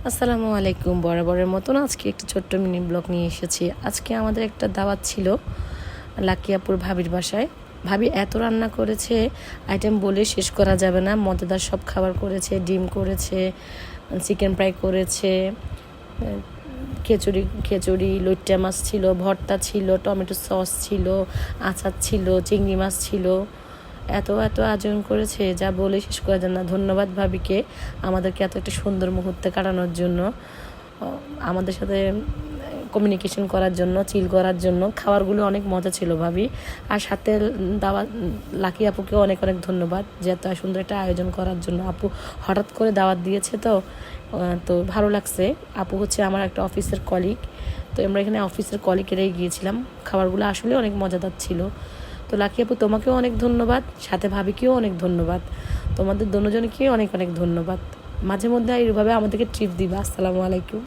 আসসালামু আলাইকুম। বরাবরের মতন আজকে একটি ছোট্ট মিনি ব্লগ নিয়ে এসেছি। আজকে আমাদের একটা দাওয়াত ছিল লাকিয়াপুর ভাবির বাসায়। ভাবি এত রান্না করেছে, আইটেম বলে শেষ করা যাবে না। মজাদার সব খাবার করেছে, ডিম করেছে, চিকেন ফ্রাই করেছে, খিচুড়ি লইট্টা মাছ ছিল, ভর্তা ছিল, টমেটো সস ছিল, আচার ছিল, চিংড়ি মাছ ছিল। এত আয়োজন করেছে যা বলে শেষ করা যায় না। ধন্যবাদ ভাবিকে আমাদেরকে এত একটা সুন্দর মুহূর্তে কাটানোর জন্য, আমাদের সাথে কমিউনিকেশন করার জন্য, চিল করার জন্য। খাবারগুলো অনেক মজা ছিল ভাবি। আর সাথে দাওয়াত লাকি আপুকে অনেক ধন্যবাদ যে এত সুন্দর একটা আয়োজন করার জন্য। আপু হঠাৎ করে দাওয়াত দিয়েছে, তো ভালো লাগছে। আপু হচ্ছে আমার একটা অফিসের কলিগ, তো আমরা এখানে অফিসের কলিগেরাই গিয়েছিলাম। খাবারগুলো আসলে অনেক মজাদার ছিল। তো লাকি আপু তোমাকেও অনেক ধন্যবাদ, সাথে ভাবিকেও অনেক ধন্যবাদ, তোমাদের দুজনকেও অনেক ধন্যবাদ। মাঝে মধ্যে এইভাবে আমাদেরকে ট্রিপ দিবা। আসসালামু আলাইকুম।